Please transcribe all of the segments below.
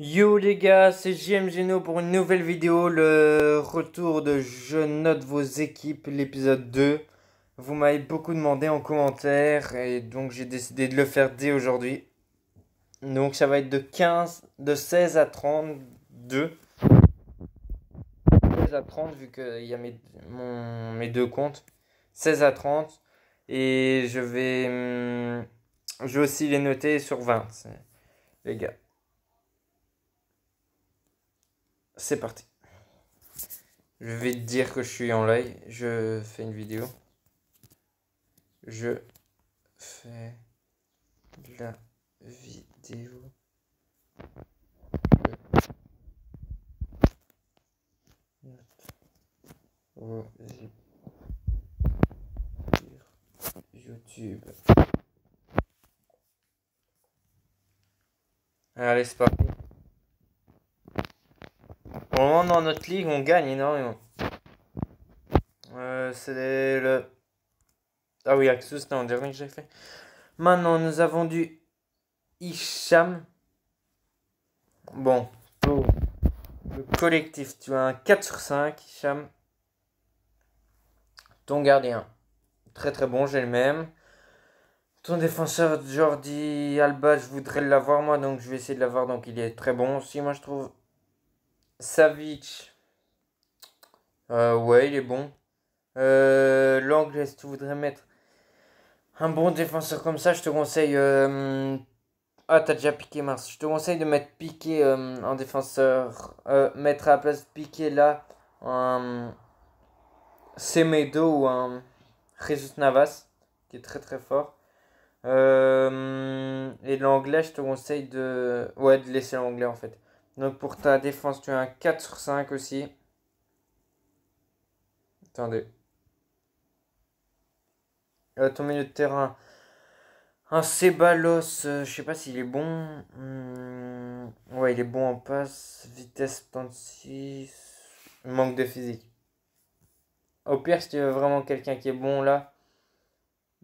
Yo les gars, c'est JM Geno pour une nouvelle vidéo, le retour de Je note vos équipes, l'épisode 2. Vous m'avez beaucoup demandé en commentaire et donc j'ai décidé de le faire dès aujourd'hui. Donc ça va être de 16 à 32. 16 à 30 vu qu'il y a mes deux comptes. 16 à 30 et je vais aussi les noter sur 20, les gars. C'est parti. Je vais te dire que je suis en live. Je fais une vidéo. Je fais la vidéo. Vos sur YouTube. Allez, c'est parti. Pour le moment, dans notre ligue, on gagne énormément. C'est le. Ah oui, Axus, c'était en dernier que j'ai fait. Maintenant, nous avons du Hicham. Bon, pour le collectif, tu as un 4 sur 5, Hicham. Ton gardien, très très bon, j'ai le même. Ton défenseur Jordi Alba, je voudrais l'avoir moi, donc je vais essayer de l'avoir, donc il est très bon aussi, moi je trouve. Savic, ouais, il est bon. L'anglais, si tu voudrais mettre un bon défenseur comme ça, je te conseille. Ah, t'as déjà Piqué, mince. Je te conseille de mettre Piqué en défenseur. Mettre à la place de Piqué là un Semedo ou un Jesus Navas, qui est très très fort. Et l'anglais, je te conseille de. Ouais, de laisser l'anglais en fait. Donc pour ta défense, tu as un 4 sur 5 aussi. Attendez. Ton milieu de terrain. Un Ceballos, je sais pas s'il est bon. Ouais, il est bon en passe. Vitesse 36. Manque de physique. Au pire, si tu veux vraiment quelqu'un qui est bon là,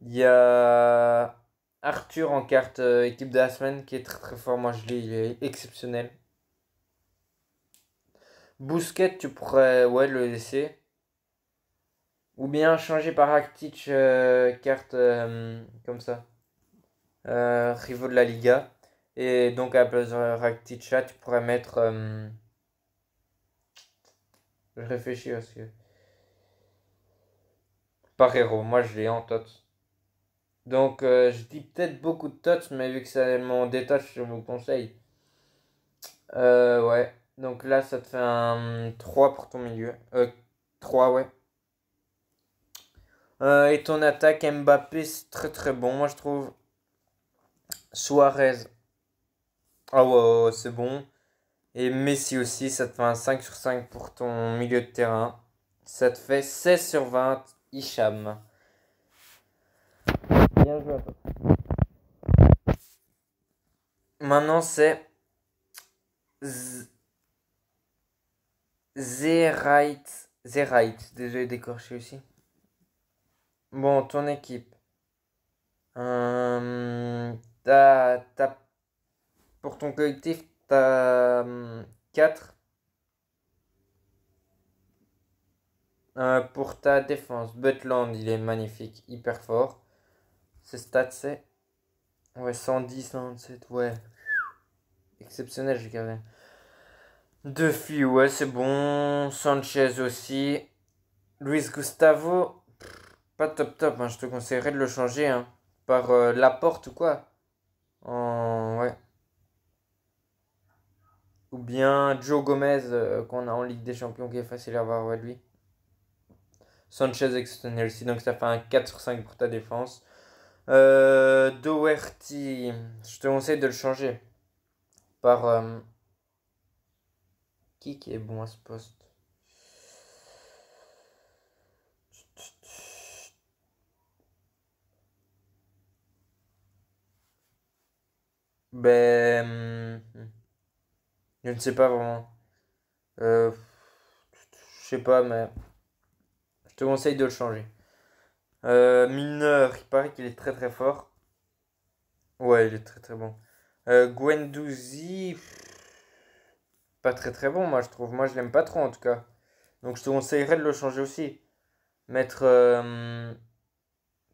il y a Arthur en carte équipe de la semaine qui est très très fort. Moi je l'ai, il est exceptionnel. Bousquet, tu pourrais ouais, le laisser. Ou bien changer par Rakitic, carte comme ça. Rivaux de la Liga. Et donc à la place de Rakitic, là, tu pourrais mettre. Je réfléchis parce que. Parero, moi je l'ai en tots. Donc je dis peut-être beaucoup de tots, mais vu que ça m'en détache, je vous conseille. Ouais. Donc là, ça te fait un 3 pour ton milieu. 3 ouais. Et ton attaque, Mbappé, c'est très très bon, moi je trouve. Suarez. Ah ouais, ouais, ouais, c'est bon. Et Messi aussi, ça te fait un 5 sur 5 pour ton milieu de terrain. Ça te fait 16 sur 20, Hicham. Bien joué à toi. Maintenant, c'est Z- Zerite. Zerite, désolé d'écorcher aussi. Bon, ton équipe. Pour ton collectif, t'as 4. Pour ta défense, Butland, il est magnifique, hyper fort. Ses stats, c'est ouais, 110, 127, ouais. Exceptionnel, j'ai gardé. Duffy, ouais, c'est bon. Sanchez aussi. Luis Gustavo, pas top top, hein. Je te conseillerais de le changer hein, par Laporte ou quoi. Ouais. Ou bien Joe Gomez qu'on a en Ligue des Champions qui est facile à avoir, ouais, lui. Sanchez exceptionnel aussi, donc ça fait un 4 sur 5 pour ta défense. Doherty, je te conseille de le changer par qui est bon à ce poste. Ben, je ne sais pas vraiment. Euh, je sais pas, mais je te conseille de le changer. Milner, il paraît qu'il est très très fort. Ouais, il est très très bon. Guendouzi, pas très très bon, moi je trouve. Moi je l'aime pas trop en tout cas. Donc je te conseillerais de le changer aussi. Mettre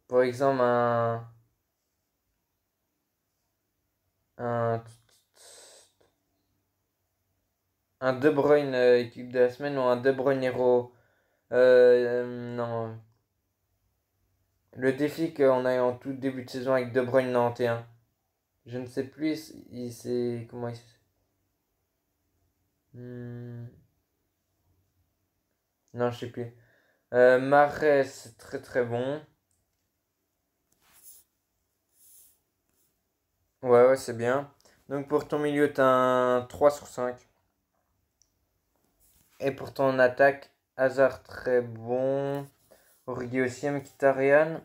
par exemple un, un De Bruyne équipe de la semaine ou un De Bruyne héros. Non. Le défi qu'on a eu en tout début de saison avec De Bruyne 91. Je ne sais plus, il s'est. Comment il s'est. Hmm, non, je sais plus. Mahrez, c'est très très bon. Ouais, ouais, c'est bien. Donc pour ton milieu, t'as un 3 sur 5. Et pour ton attaque, Hazard très bon. Origi aussi, Mkhitaryan.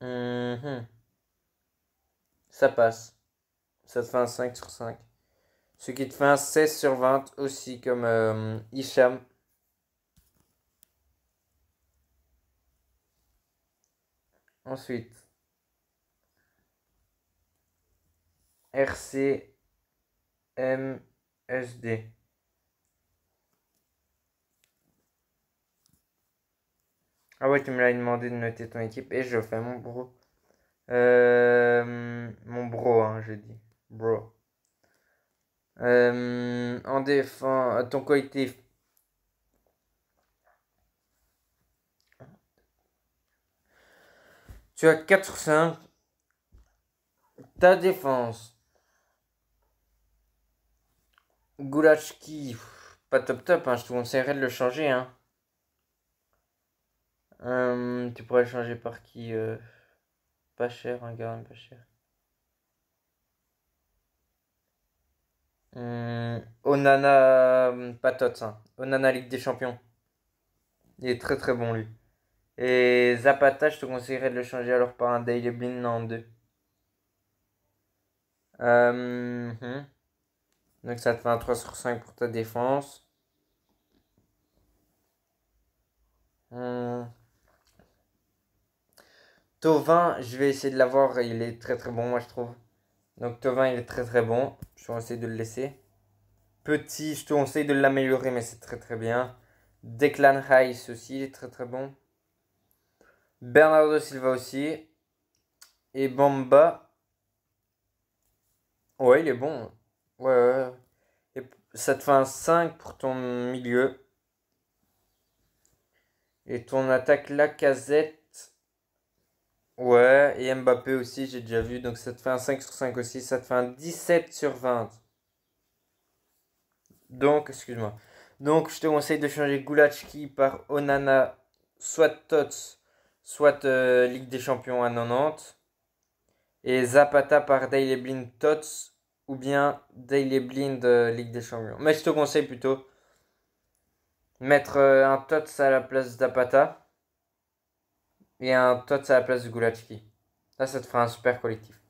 Mhm. Ça passe. Ça te fait un 5 sur 5. Ce qui te fait un 16 sur 20 aussi, comme Hicham. Ensuite, RCMSD. Ah ouais, tu me l'as demandé de noter ton équipe et je fais mon bro. Mon bro, hein, je dis. Bro. En défense, ton collectif. Tu as 4 sur 5. Ta défense. Goulachki. Pas top top, hein, je te conseillerais de le changer. Hein. Tu pourrais le changer par qui pas cher, un gars pas cher. Onana, pas Tots, hein. Onana Ligue des Champions. Il est très très bon lui. Et Zapata, je te conseillerais de le changer alors par un Daily Blind en 2. Hmm. Donc ça te fait un 3 sur 5 pour ta défense. Hmm. Tovin, je vais essayer de l'avoir. Il est très très bon, moi je trouve. Donc Tovin, il est très très bon. Je vais essayer de le laisser. Petit, je te conseille de l'améliorer, mais c'est très très bien. Declan Rice aussi, il est très très bon. Bernardo Silva aussi. Et Bamba. Ouais, il est bon. Ouais, ouais. Et ça te fait un 5 pour ton milieu. Et ton attaque Lacazette. Ouais, et Mbappé aussi, j'ai déjà vu. Donc ça te fait un 5 sur 5 aussi. Ça te fait un 17 sur 20. Donc, excuse-moi. Donc, je te conseille de changer Gulachki par Onana, soit Tots, soit Ligue des Champions à 90. Et Zapata par Daily Blind Tots ou bien Daily Blind Ligue des Champions. Mais je te conseille plutôt mettre un Tots à la place de Zapata et un Tots à la place de Gulachki. Là, ça te fera un super collectif.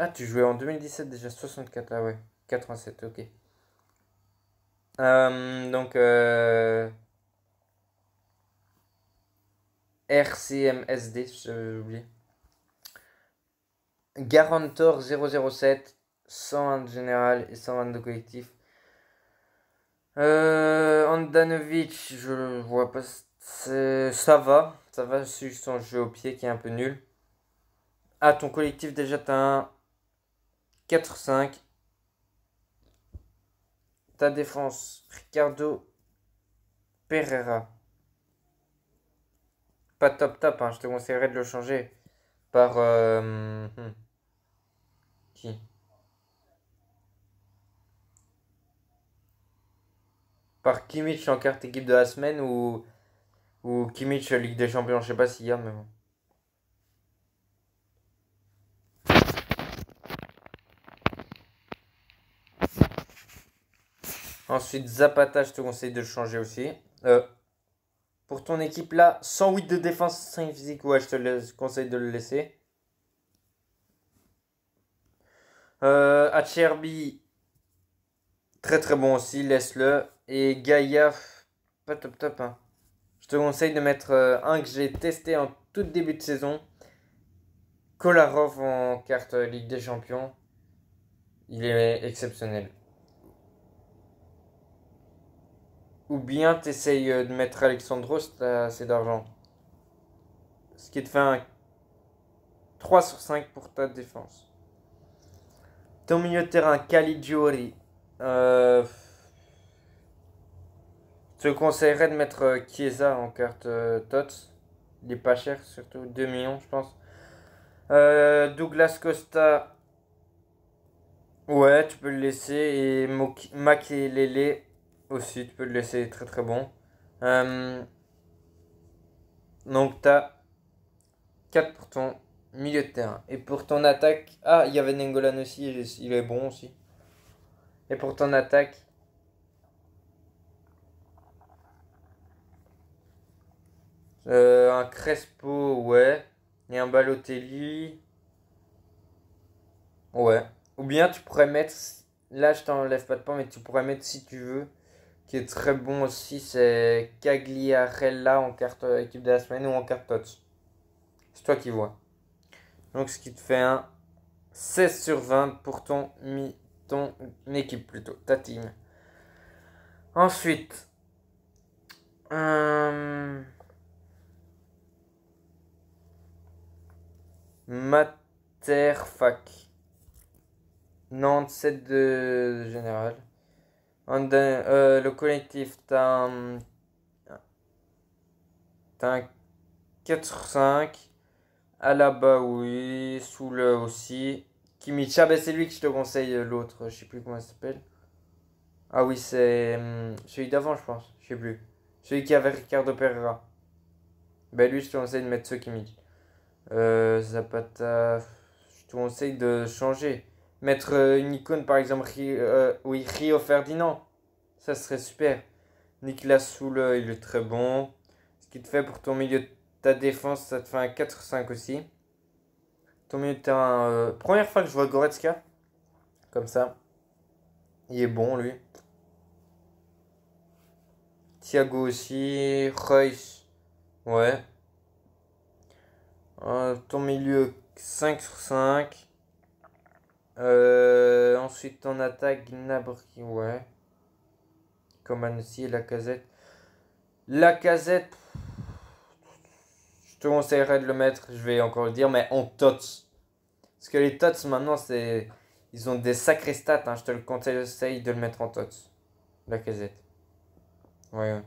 Ah, tu jouais en 2017 déjà 64. Ah ouais, 87, ok. Donc, RCMSD, j'ai oublié. Garantor 007, 101 de général et 122 de collectif. Andanovic, je vois pas. Ça va. Ça va, c'est juste son jeu au pied qui est un peu nul. Ah, ton collectif, déjà, t'as un 4-5. Ta défense, Ricardo Pereira. Pas top top, hein, je te conseillerais de le changer par. Qui? Par Kimmich en carte équipe de la semaine ou Kimmich Ligue des Champions, je sais pas s'il y a, mais bon. Ensuite, Zapata, je te conseille de le changer aussi. Pour ton équipe là, 108 de défense, 5 physique, ouais, je te conseille de le laisser. Acherbi, très très bon aussi, laisse-le. Et Gaïa, pas top top, hein. Je te conseille de mettre un que j'ai testé en tout début de saison. Kolarov en carte Ligue des Champions. Il est exceptionnel. Ou bien t'essayes de mettre Alexandros si t'as assez d'argent. Ce qui te fait un 3 sur 5 pour ta défense. Ton milieu de terrain, Caligiuri. Je te conseillerais de mettre Chiesa en carte TOTS. Il est pas cher, surtout 2 millions, je pense. Douglas Costa. Ouais, tu peux le laisser. Et Makelele aussi, tu peux le laisser, très très bon. Donc t'as 4 pour ton milieu de terrain. Et pour ton attaque. Ah, il y avait Nengolan aussi, il est bon aussi. Et pour ton attaque. Un Crespo, ouais. Et un Balotelli. Ouais. Ou bien tu pourrais mettre. Là, je t'enlève pas de points, mais tu pourrais mettre si tu veux. Qui est très bon aussi, c'est Cagliarella en carte équipe de la semaine ou en carte TOTS. C'est toi qui vois. Donc, ce qui te fait un 16 sur 20 pour ton équipe plutôt, ta team. Ensuite, Materfac. Nantes 7 de général. Le collectif, t'as un 4 sur 5. Alaba, oui. Soule aussi. Kimmich, ah ben c'est lui que je te conseille, l'autre. Je sais plus comment il s'appelle. Ah oui, c'est celui d'avant, je pense. Je sais plus. Celui qui avait Ricardo Pereira. Ben lui, je te conseille de mettre ce Kimmich. Zapata, je te conseille de changer. Mettre une icône, par exemple, oui, Rio Ferdinand. Ça serait super. Nicolas Soule, il est très bon. Ce qui te fait pour ton milieu de ta défense, ça te fait un 4-5 aussi. Ton milieu de terrain, première fois que je vois Goretzka. Comme ça. Il est bon, lui. Thiago aussi. Reus. Ouais. Ton milieu, 5 sur 5. Ensuite, ton attaque, Gnabry. Ouais. Coman aussi, Lacazette. Lacazette, je te conseillerais de le mettre, je vais encore le dire, mais en TOTS. Parce que les TOTS maintenant, ils ont des sacrés stats, hein. Je te le conseille de le mettre en TOTS. Lacazette. Ouais, ouais.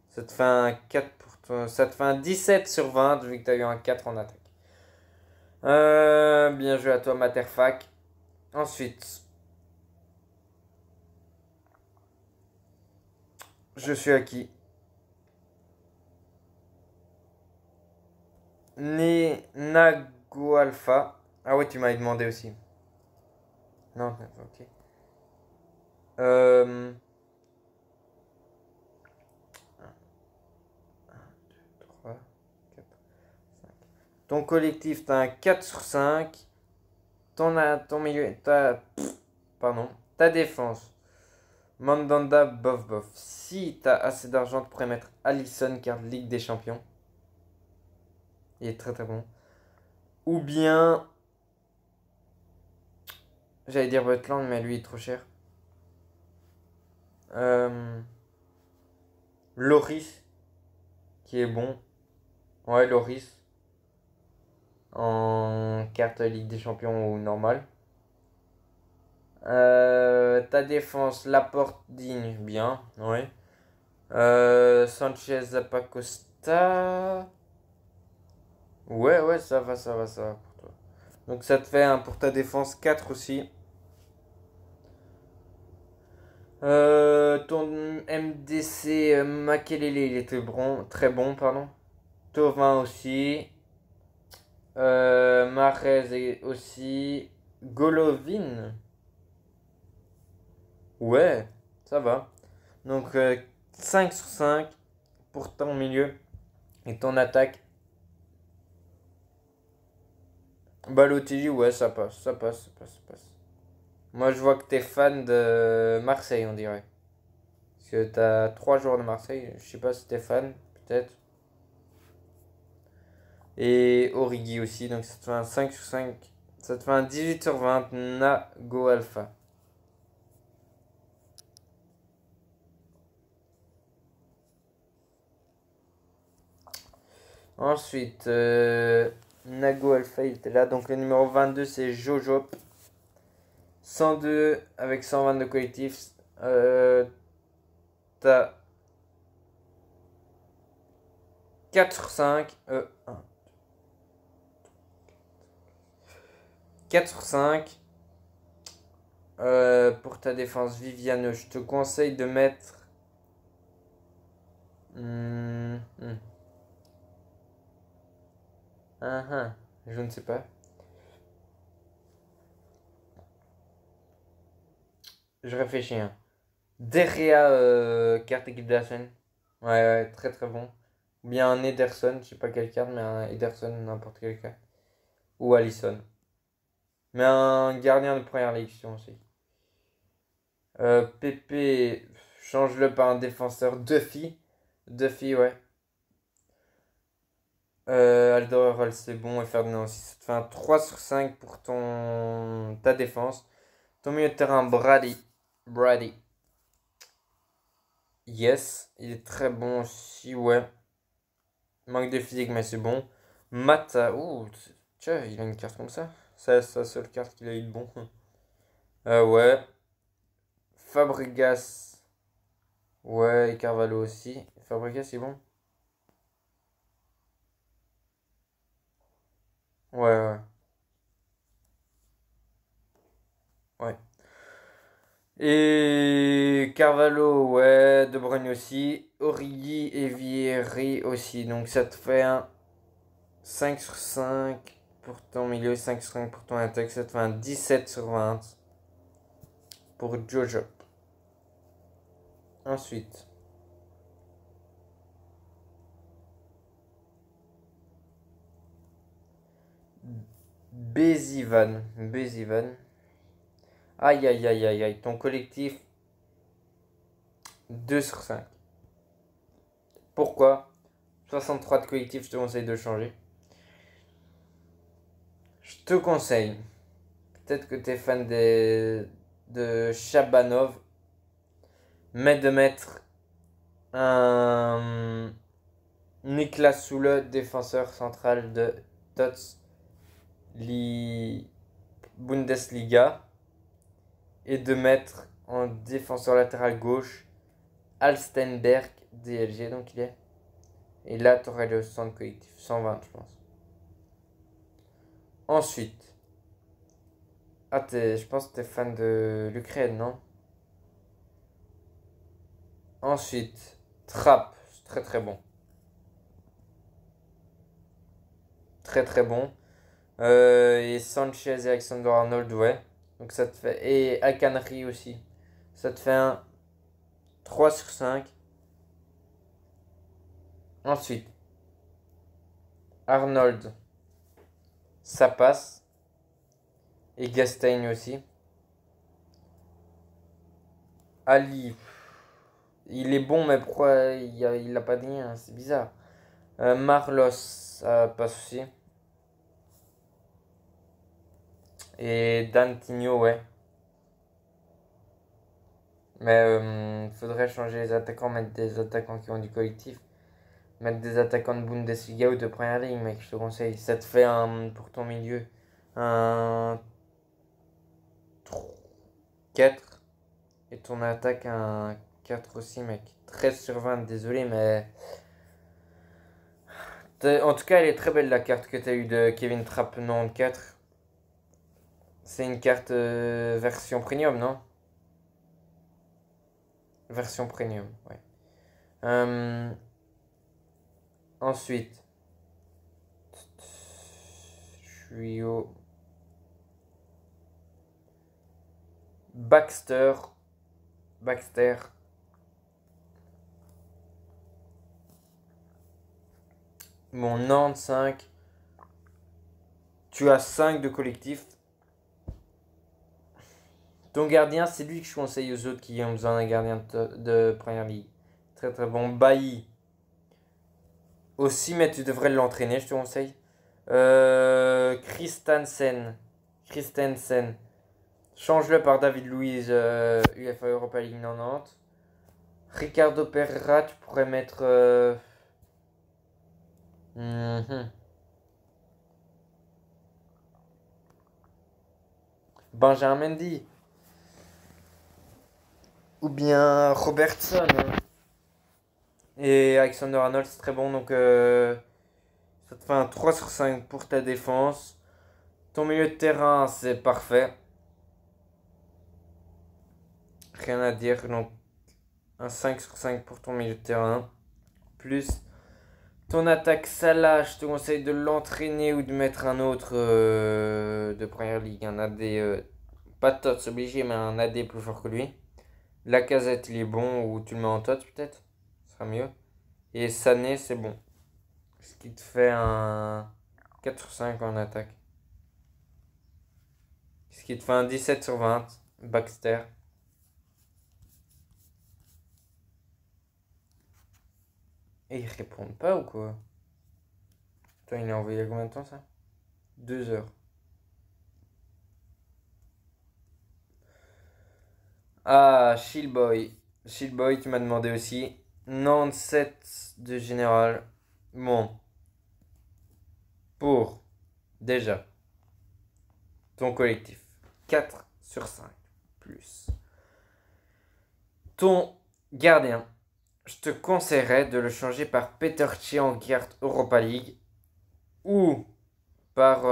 Ça te fait un 4 pour toi. Ça te fait un 17 sur 20 vu que tu as eu un 4 en attaque. Bien joué à toi, Materfac. Ensuite, je suis à qui? Nago Alpha. Ah ouais, tu m'avais demandé aussi. Non, ok. Euh, 3, 4, 5. Ton collectif, t'as un 4 sur 5. Ton milieu, pardon, ta défense. Mandanda, bof bof. Si t'as assez d'argent, tu pourrais mettre Alisson, carte Ligue des Champions. Il est très très bon. Ou bien, j'allais dire Butland, mais lui il est trop cher. Loris, qui est bon. Ouais, Loris. En carte Ligue des Champions ou normal. Ta défense, Laporte digne, bien, ouais. Sanchez, Zapacosta. Ouais, ouais, ça va pour toi. Donc ça te fait un pour ta défense 4 aussi. Ton MDC Makelele, il était bon, très bon, pardon. Tovin aussi. Marez aussi. Golovin. Ouais, ça va. Donc 5 sur 5 pour ton milieu et ton attaque. Balotelli, ouais, ça passe. Moi, je vois que t'es fan de Marseille, on dirait. Parce que t'as 3 joueurs de Marseille. Je sais pas si t'es fan, peut-être. Et Origi aussi, donc ça te fait un 5 sur 5. Ça te fait un 18 sur 20 Nago Alpha. Ensuite, Nago Alpha, il était là. Donc le numéro 22, c'est Jojo. 102 avec 122 collectifs. T'as 4 sur 5. 4 sur 5. Pour ta défense, Viviane, je te conseille de mettre. Je ne sais pas. Je réfléchis. Hein. Derrière carte équipe de la semaine. Ouais, très très bon. Ou bien un Ederson, je sais pas quelle carte, mais un Ederson, n'importe quelle carte. Ou Allison. Mais un gardien de première ligue, si on sait. Pépé, change-le par un défenseur. Duffy. Duffy, ouais. Alderweireld, c'est bon. Et Ferdinand aussi. Ça te fait un 3 sur 5 pour ta défense. Ton milieu de terrain, Brady. Brady. Yes, il est très bon aussi, ouais. Manque de physique, mais c'est bon. Mata, ouh, tiens, il a une carte comme ça. C'est sa seule carte qu'il a eu de bon. Ouais. Fabregas, ouais, et Carvalho aussi. Fabregas, c'est bon. Ouais, ouais, ouais. Et Carvalho, ouais, De Bruyne aussi. Origi et Vieri aussi. Donc ça te fait un 5 sur 5 pour ton milieu, 5 sur 5 pour ton attaque. Ça te fait un 17 sur 20 pour Jojo. Ensuite, Bézivan. Bézivan. Aïe, aïe, aïe, aïe, aïe. Ton collectif, 2 sur 5. Pourquoi? 63 de collectif, je te conseille de changer. Je te conseille, peut-être que tu es fan de Chabanov, mais de mettre un Niklas Soule, défenseur central de Tots Bundesliga, et de mettre en défenseur latéral gauche Alstenberg, DLG, donc il est. Et là, tu aurais le 100 collectif, 120, je pense. Ensuite, je pense que tu es fan de l'Ukraine, non? Ensuite, Trapp, très très bon. Très très bon. Et Sanchez et Alexander Arnold, ouais. Donc ça te fait. Et Akanri aussi. Ça te fait un 3 sur 5. Ensuite, Arnold, ça passe. Et Gastain aussi. Ali, il est bon, mais pourquoi il a pas de lien? C'est bizarre. Marlos, ça passe aussi. Et Dantigno, ouais. Mais faudrait changer les attaquants, mettre des attaquants qui ont du collectif. Mettre des attaquants de Bundesliga ou de Première Ligue, mec, je te conseille. Ça te fait pour ton milieu un 4. Et ton attaque un 4 aussi, mec. 13 sur 20, désolé, mais. En tout cas, elle est très belle la carte que tu as eue de Kevin Trapp 94. C'est une carte version premium, non? Version premium, ouais. Euh, Ensuite, je suis au Baxter. Baxter. Mon 95. Tu as 5 de collectif. Ton gardien, c'est lui que je conseille aux autres qui ont besoin d'un gardien de première ligue. Très très bon. Bailly aussi, mais tu devrais l'entraîner, je te conseille. Christensen. Christensen. Change-le par David Luiz, UEFA Europa League 90. Ricardo Pereira, tu pourrais mettre... mhm. Benjamin Mendy. Ou bien Robertson. Hein. Et Alexander Arnold, c'est très bon. Donc, ça te fait un 3 sur 5 pour ta défense. Ton milieu de terrain, c'est parfait. Rien à dire. Donc, un 5 sur 5 pour ton milieu de terrain. Plus ton attaque Salah, je te conseille de l'entraîner ou de mettre un autre de Première Ligue. Un AD, pas de Tots obligé, mais un AD plus fort que lui. Lacazette, il est bon, ou tu le mets en Tots peut-être. Ce sera mieux. Et Sané, c'est bon. Ce qui te fait un 4 sur 5 en attaque. Ce qui te fait un 17 sur 20. Baxter. Et ils répondent pas ou quoi? Attends, il est envoyé il y a combien de temps ça? 2 heures. Ah, Shieldboy. Shieldboy, tu m'as demandé aussi. 97 de général. Bon. Pour, déjà, ton collectif. 4 sur 5. Plus. Ton gardien. Je te conseillerais de le changer par Peter Cech en carte Europa League. Ou par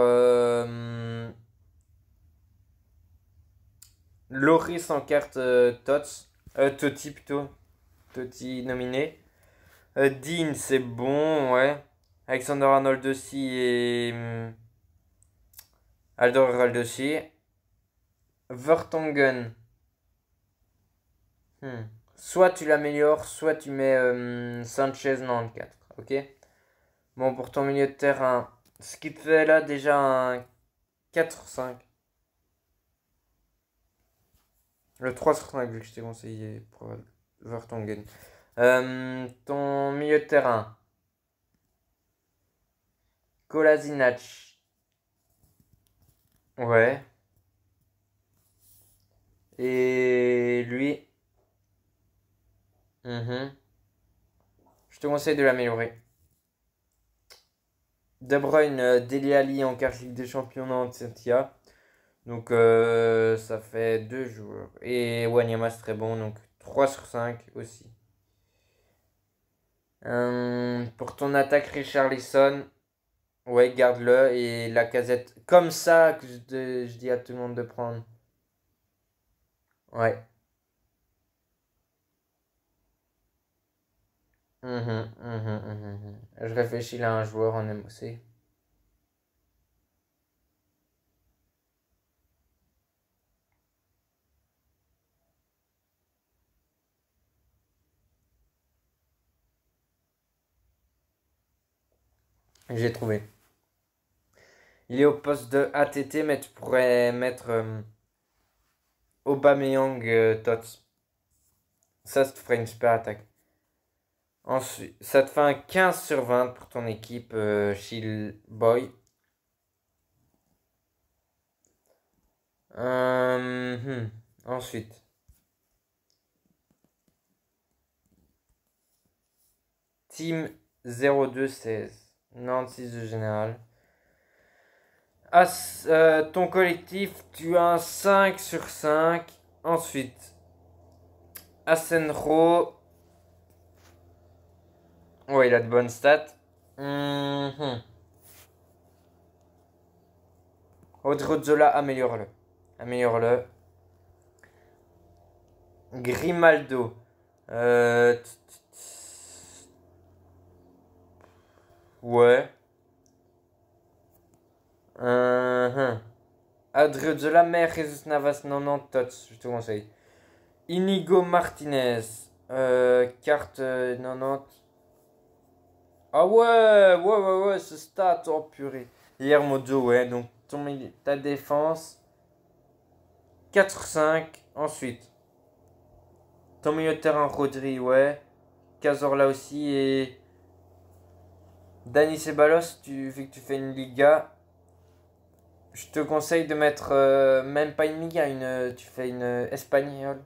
Loris en carte Tots. Totti plutôt. Totti nominé. Dean, c'est bon, ouais. Alexander Arnold aussi et Alder aussi. Vertonghen. Soit tu l'améliores, soit tu mets Sanchez 94. Ok. Bon, pour ton milieu de terrain, ce qui te fait là déjà un 4 sur 5. Le 3 sur 5 vu que je t'ai conseillé pour Vertonghen. Ton milieu de terrain. Kolasinac. Ouais. Et lui. Je te conseille de l'améliorer. De Bruyne, Dele Alli en carte Ligue des Champions Nantes, Sentia. Donc ça fait 2 joueurs. Et Wanyama c'est très bon, donc 3 sur 5 aussi. Pour ton attaque Richarlison, ouais, garde-le. Et la casette, comme ça que je dis à tout le monde de prendre. Ouais. Je réfléchis là à un joueur en MOC. J'ai trouvé. Il est au poste de ATT, mais tu pourrais mettre Aubameyang Tots. Ça te ferait une super attaque. Ensuite, ça te fait un 15 sur 20 pour ton équipe Shield Boy. Ensuite, Team 0216, 96 de général. Ton collectif, tu as un 5 sur 5. Ensuite, Asenro. Ouais, il a de bonnes stats. Odriozola, améliore-le. Améliore-le. Grimaldo. Ouais. Adriozola, mais Jesus Navas 90 tots, je te conseille. Inigo Martinez. Carte 90. Ah ouais, ce stat, oh purée. Hier Mojo, ouais, donc ta défense, 4-5. Ensuite, ton milieu de terrain, Rodri, ouais. Cazorla aussi, et Dani Ceballos, vu que tu fais une Liga, je te conseille de mettre même pas une Liga, tu fais une espagnole.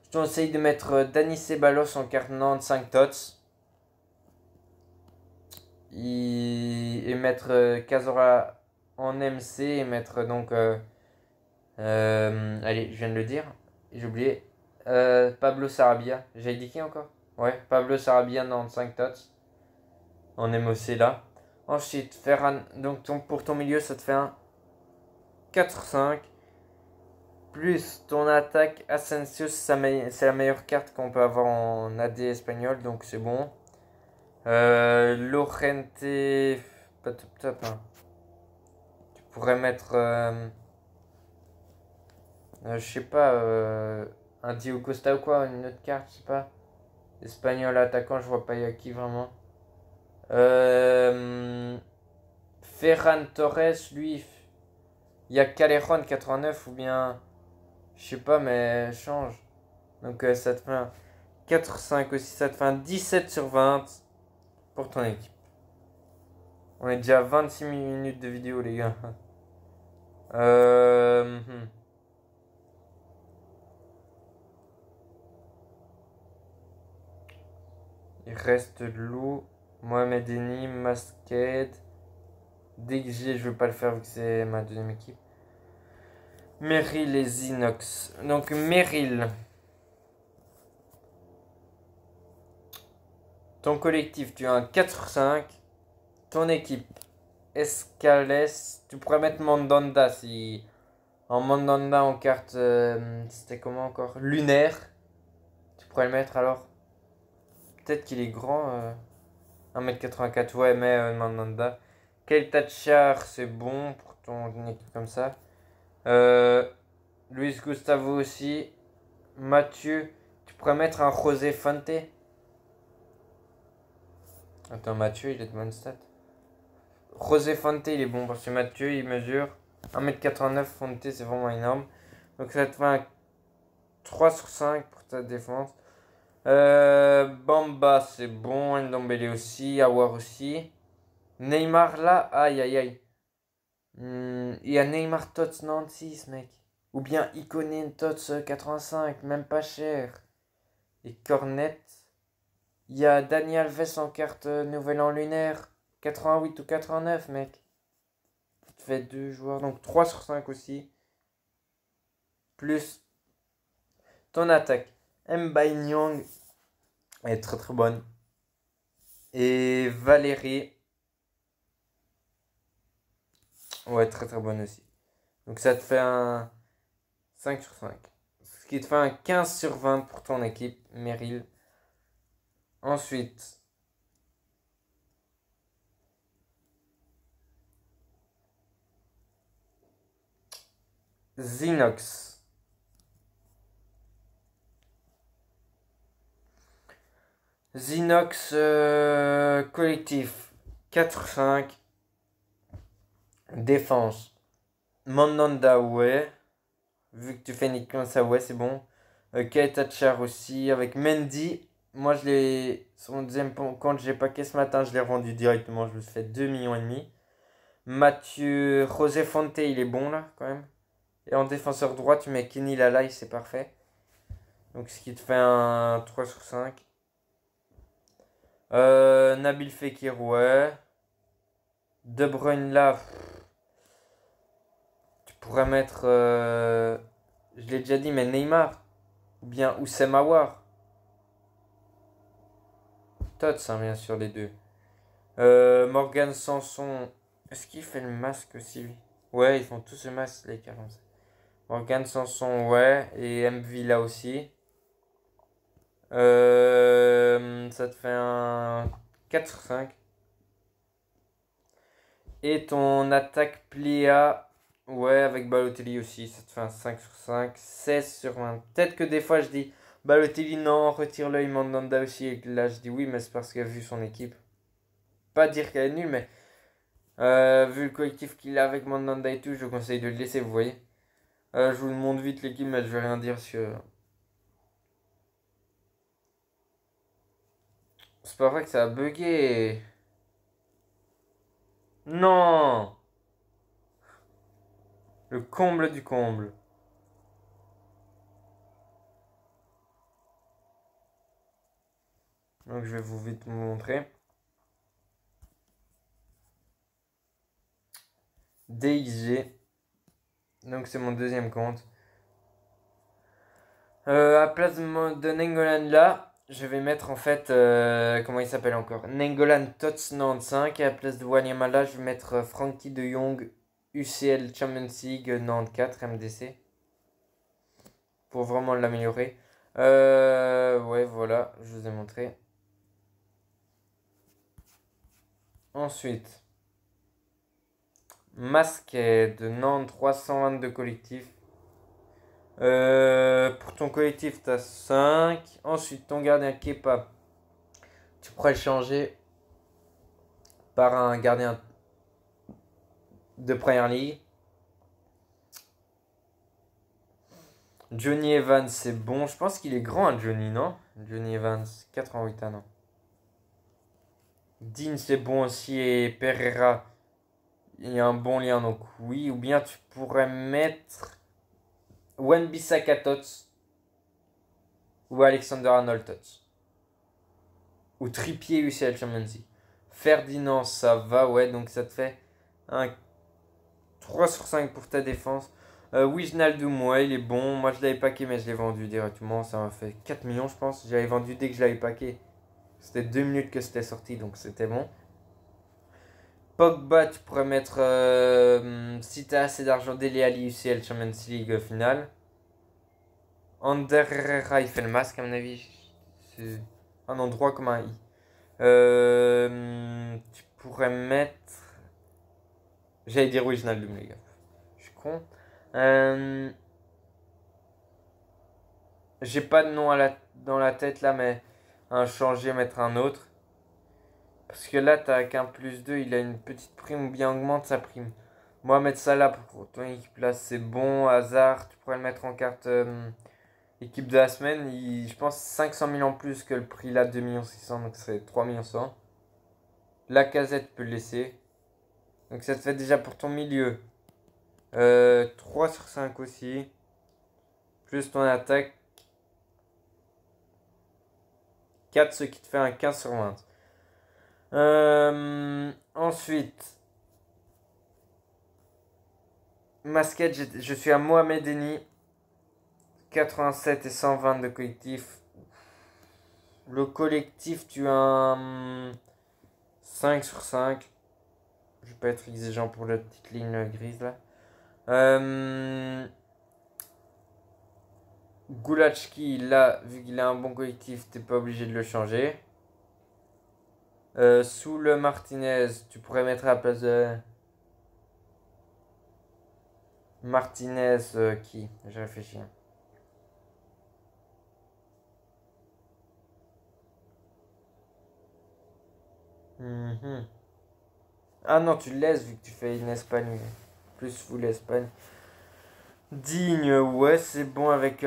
Je te conseille de mettre Dani Ceballos en carte 95 tots. Et mettre Cazorla en MC et mettre donc. Allez, je viens de le dire. J'ai oublié. Pablo Sarabia. J'ai dit qui encore? Ouais, Pablo Sarabia 95 tots. En MOC là. Ensuite, Ferran. Donc pour ton milieu, ça te fait un 4-5. Plus ton attaque, Asensio, c'est la meilleure carte qu'on peut avoir en AD espagnol, donc c'est bon. Lorente, pas top top. Hein. Tu pourrais mettre, je sais pas, un Diogo Costa ou quoi, une autre carte, je sais pas. Espagnol attaquant, je vois pas y a qui vraiment. Euh, Ferran Torres, lui, il y a Callejon 89 ou bien, je sais pas, mais change. Donc ça te fait un 4-5 aussi, ça te fait un 17 sur 20 pour ton équipe. On est déjà à 26 minutes de vidéo, les gars. Euh, hmm. Il reste Lou, Mohamed Eni, Masqued. DXG, je veux pas le faire vu que c'est ma deuxième équipe. Meryl et Zinox. Donc Meryl, ton collectif, tu as un 4-5. Ton équipe, Escales. Tu pourrais mettre Mandanda si. En Mandanda en carte. C'était comment encore? Lunaire. Tu pourrais le mettre alors. Peut-être qu'il est grand. 1m84, ouais, mais Mandanda. Keltachar, c'est bon pour ton équipe comme ça. Luis Gustavo aussi. Mathieu, tu pourrais mettre un José Fonte. Attends, Mathieu, il est de bonne stat. José Fonte, il est bon parce que Mathieu, il mesure 1m89. Fonte, c'est vraiment énorme. Donc ça te fait un 3 sur 5 pour ta défense. Bamba, c'est bon. Ndombele aussi. Awar aussi. Neymar là, aïe aïe aïe. Il y a Neymar Tots 96, mec. Ou bien Iconen Tots 85, même pas cher. Et Cornet. Il y a Dani Alves en carte Nouvel An lunaire. 88 ou 89, mec. Ça te fait 2 joueurs, donc 3 sur 5 aussi. Plus ton attaque. Mbaye Nyang est très très bonne. Et Valérie. Ouais, très très bonne aussi. Donc ça te fait un 5 sur 5. Ce qui te fait un 15 sur 20 pour ton équipe, Meryl. Ensuite, Zinox. Zinox collectif 4-5. Défense. Mandanda, ouais. Vu que tu fais Nick ça, ouais, c'est bon. Kaetachar aussi. Avec Mendy. Moi, je l'ai. Son deuxième compte, j'ai paqué ce matin. Je l'ai rendu directement. Je me suis fait 2,5 millions. Mathieu. José Fonte, il est bon là, quand même. Et en défenseur droit, tu mets Kenny Lalai, c'est parfait. Donc, ce qui te fait un 3 sur 5. Nabil Fekir, ouais. De Bruyne là. Tu pourrais mettre. Je l'ai déjà dit, mais Neymar. Ou bien Oussem Aouar. Tots, hein, bien sûr, les deux. Morgan Sanson. Est-ce qu'il fait le masque aussi, lui? Ouais, ils font tous le masque, les 40. Morgan Sanson, ouais. Et MV là aussi. Ça te fait un 4-5. Et ton attaque Plia, ouais, avec Balotelli aussi, ça te fait un 5 sur 5, 16 sur 20. Peut-être que des fois je dis Balotelli, non, retire-le, il Mandanda aussi. Et là je dis oui, mais c'est parce qu'il a vu son équipe. Pas dire qu'elle est nulle, mais vu le collectif qu'il a avec Mandanda et tout, je conseille de le laisser, vous voyez. Je vous le montre vite l'équipe, mais je vais rien dire sur. C'est pas vrai que ça a bugué. Non! Le comble du comble. Donc je vais vous vite vous montrer. DXG. Donc c'est mon deuxième compte. À place de Nengolan là, je vais mettre en fait, comment il s'appelle encore? Nengolan Tots 95. Et à place de Wanyama là, je vais mettre Frankie de Jong UCL Champions League 94 MDC. Pour vraiment l'améliorer. Ouais, voilà, je vous ai montré. Ensuite, Masquet de Nantes 322 collectif. Pour ton collectif, t'as 5. Ensuite, ton gardien Kepa, tu pourrais le changer par un gardien de Premier League. Johnny Evans, c'est bon. Je pense qu'il est grand, hein, Johnny, non? Johnny Evans, 88 ans, non. Dean, c'est bon aussi. Et Pereira, il y a un bon lien, donc oui. Ou bien tu pourrais mettre Wan-Bissaka Tots ou Alexander Arnold Tots. Ou Trippier UCL Champions League. Ferdinand, ça va, ouais, donc ça te fait un 3 sur 5 pour ta défense. Wijnaldum, ouais, il est bon. Moi, je l'avais packé, mais je l'ai vendu directement. Ça m'a fait 4 millions, je pense. J'avais vendu dès que je l'avais packé. C'était 2 minutes que c'était sorti, donc c'était bon. Pogba, tu pourrais mettre, si t'as assez d'argent, Dele Alli UCL Champions League finale. Ander Herrera, il fait le masque, à mon avis. C'est un endroit comme un I. Tu pourrais mettre. J'allais dire Wijnaldum, les gars. Je suis con. Euh, J'ai pas de nom dans la tête là, mais un changer, mettre un autre. Parce que là, t'as qu'un plus 2, il a une petite prime ou bien augmente sa prime. Moi, mettre ça là pour ton équipe là, c'est bon. Hasard, tu pourrais le mettre en carte équipe de la semaine. Je pense 500 000 en plus que le prix là, 2 600 000, donc c'est 3 100 000. La casette peut le laisser. Donc ça te fait déjà pour ton milieu 3 sur 5 aussi. Plus ton attaque 4, ce qui te fait un 15 sur 20. Ensuite, Masquette, je suis à Mohamed Eni. 87 et 120 de collectif. Le collectif, tu as un 5 sur 5. Je vais pas être exigeant pour la petite ligne grise là. Goulachki, là, vu qu'il a un bon collectif, t'es pas obligé de le changer. Sous le Martinez, tu pourrais mettre à la place de Martinez qui? Je réfléchis. Mhm. Ah non, tu le laisses vu que tu fais une Espagne. Plus full Espagne. Digne, ouais, c'est bon avec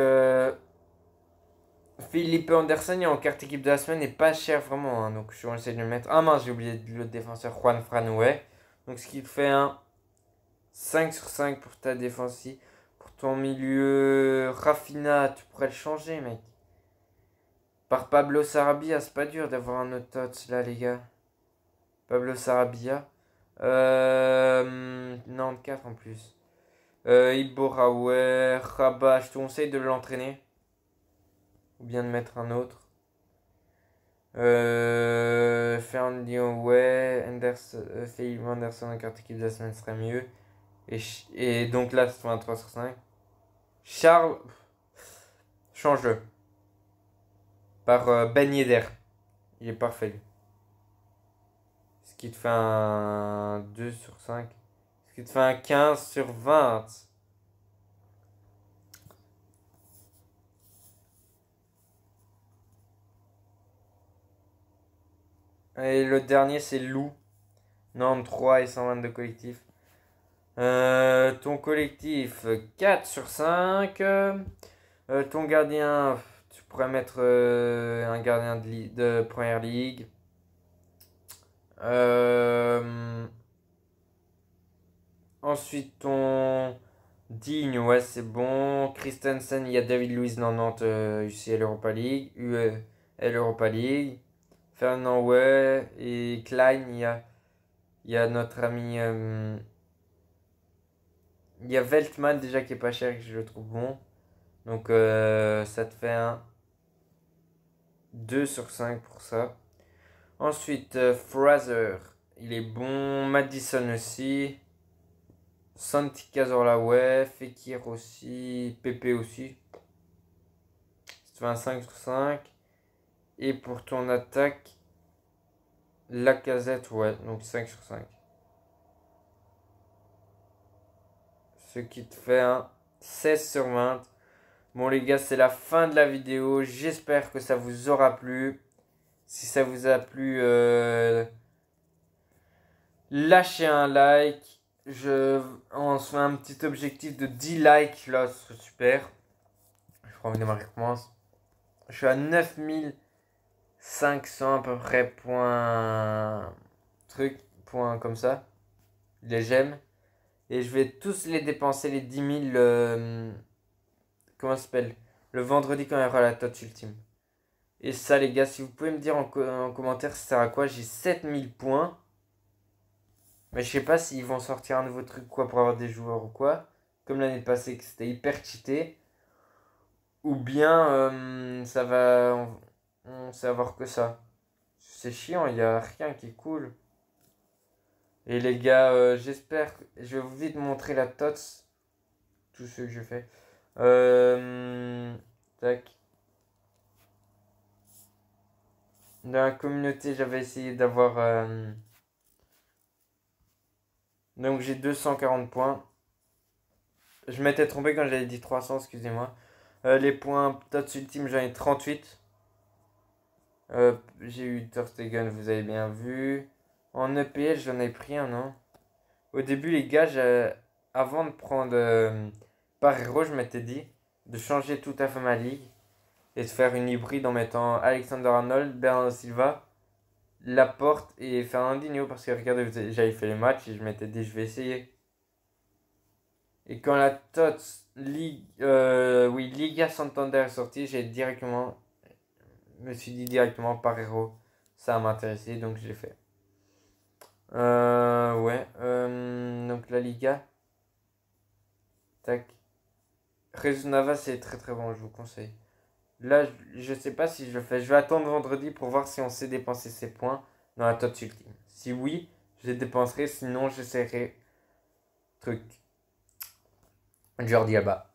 Philippe Anderson. Il est en carte équipe de la semaine et pas cher vraiment, hein, donc je vais essayer de le mettre. Ah mince, j'ai oublié le défenseur Juan Fran, ouais. Donc ce qui te fait un 5 sur 5 pour ta défense ici. Pour ton milieu, Rafinha, tu pourrais le changer, mec. Par Pablo Sarabia, c'est pas dur d'avoir un autre touch là, les gars. Pablo Sarabia. 94 en plus. Ibora, ouais. Rabat, je te conseille de l'entraîner. Ou bien de mettre un autre. Fernandinho, ouais. Anderson, Philippe Anderson en carte équipe de la semaine serait mieux. Et donc là, c'est un 3 sur 5. Charles, change-le. Par Ben Yedder. Il est parfait, lui. Ce qui te fait un 2 sur 5. Ce qui te fait un 15 sur 20. Et le dernier, c'est Lou. 93 et 122 collectif. Ton collectif, 4 sur 5. Ton gardien, tu pourrais mettre un gardien de Première Ligue. Ensuite, ton Digne, ouais, c'est bon. Christensen, il y a David Luiz 90 UCL Europa League. UEL Europa League. Fernand, ouais. Et Klein, il y a notre ami. Il y a Veltman déjà qui est pas cher et que je le trouve bon. Donc ça te fait un 2 sur 5 pour ça. Ensuite, Fraser, il est bon. Madison aussi. Santi Cazorla, ouais. Fekir aussi. Pepe aussi. Ça te fait un 5 sur 5. Et pour ton attaque, Lacazette, ouais. Donc 5 sur 5. Ce qui te fait un 16 sur 20. Bon les gars, c'est la fin de la vidéo. J'espère que ça vous aura plu. Si ça vous a plu, lâchez un like. On se fait un petit objectif de 10 likes là, ce serait super. Je crois que démarrer recommence. Je suis à 9500 à peu près point truc, point comme ça. Les j'aime. Et je vais tous les dépenser, les 10 000. Comment ça s'appelle? Le vendredi quand il y aura la touch ultime. Et ça, les gars, si vous pouvez me dire en commentaire ça sert à quoi, j'ai 7000 points. Mais je sais pas s'ils vont sortir un nouveau truc quoi pour avoir des joueurs ou quoi. Comme l'année passée que c'était hyper cheaté. Ou bien ça va. On sait avoir que ça. C'est chiant, il n'y a rien qui est cool. Et les gars, j'espère que je vais vous vite montrer la TOTS. Tout ce que je fais. Tac. Dans la communauté, j'avais essayé d'avoir. Donc j'ai 240 points. Je m'étais trompé quand j'avais dit 300, excusez-moi. Les points TOTS ultime, j'en ai 38. J'ai eu Ter Stegen, vous avez bien vu. En EPL, j'en ai pris un, non? Au début, les gars, avant de prendre Parero, je m'étais dit de changer tout à fait ma ligue et de faire une hybride en mettant Alexander Arnold, Bernardo Silva, Laporte et Fernandinho parce que regardez, j'avais fait les matchs et je m'étais dit je vais essayer. Et quand la TOTS oui, Liga Santander est sortie, me suis dit directement Parero, ça m'intéressait donc je l'ai fait. Ouais, donc la Liga, tac. Jesus Navas c'est très très bon, je vous conseille. Là, je sais pas si je le fais. Je vais attendre vendredi pour voir si on sait dépenser ses points dans la TOTS ultime. Si oui, je les dépenserai. Sinon, j'essaierai truc. Jordi Alba.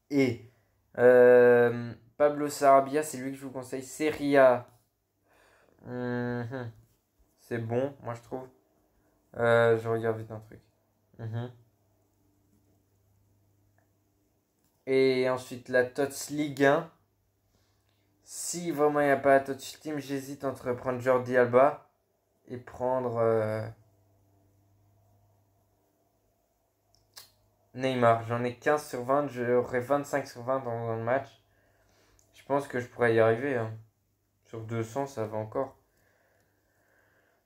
Et Pablo Sarabia, c'est lui que je vous conseille. Serie A. C'est bon, moi je trouve. Je regarde vite un truc. Mhm. Et ensuite, la TOTS Ligue 1. Si vraiment il n'y a pas la TOTS Ultime, j'hésite entre prendre Jordi Alba et prendre Neymar. J'en ai 15 sur 20, j'aurai 25 sur 20 dans le match. Je pense que je pourrais y arriver, hein. Sur 200, ça va encore.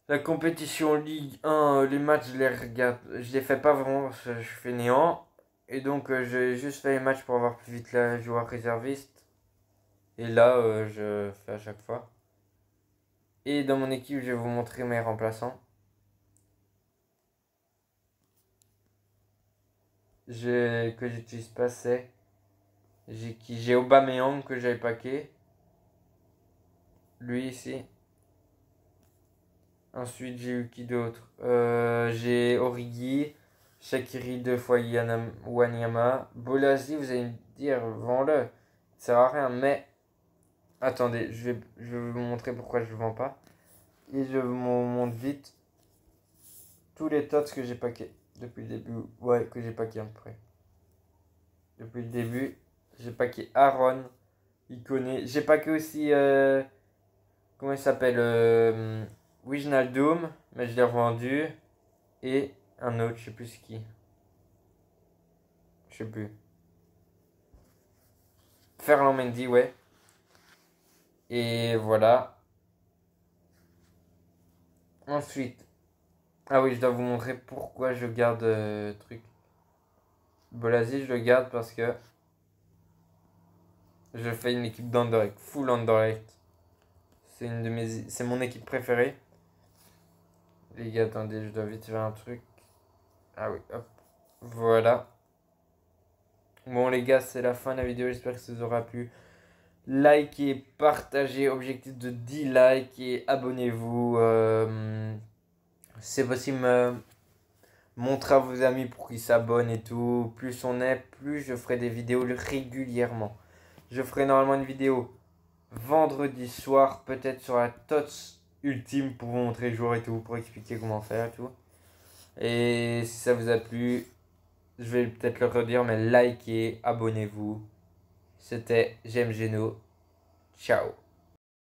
La compétition Ligue 1, les matchs, je les regarde. Je les fais pas vraiment, je fais néant. Et donc, j'ai juste fait les matchs pour avoir plus vite la joueur réserviste. Et là, je fais à chaque fois. Et dans mon équipe, je vais vous montrer mes remplaçants. Que j'utilise pas, c'est. J'ai Aubameyang que j'avais paqué. Lui ici. Ensuite, j'ai eu qui d'autre? J'ai Origi, Shaqiri 2 fois Wanyama. Bolasie, vous allez me dire, vends-le. Ça sert à rien, mais. Attendez, je vais vous montrer pourquoi je le vends pas. Et je vous montre vite tous les tots que j'ai paqués depuis le début. Ouais, que j'ai paqué à peu près. Depuis le début, j'ai paqué Aaron, Iconé. J'ai paqué aussi. Comment il s'appelle Wijnaldum, mais je l'ai revendu. Et un autre, je sais plus qui. Je sais plus. Ferland Mendy, ouais. Et voilà. Ensuite, Ah oui, je dois vous montrer pourquoi je garde truc. Bolasi, je le garde parce que je fais une équipe d'Anderlecht, full Anderlecht. C'est mon équipe préférée. Les gars, attendez, je dois vite faire un truc. Ah oui, hop. Voilà. Bon les gars, c'est la fin de la vidéo, j'espère que ça vous aura plu. Likez, partagez, objectif de 10 likes et abonnez-vous. C'est possible, montrez à vos amis pour qu'ils s'abonnent et tout. Plus on est, plus je ferai des vidéos régulièrement. Je ferai normalement une vidéo vendredi soir, peut-être sur la TOTS ultime pour vous montrer le jour et tout, pour expliquer comment faire et tout. Et si ça vous a plu, je vais peut-être le redire, mais likez, abonnez-vous. C'était J'aime Geno. Ciao.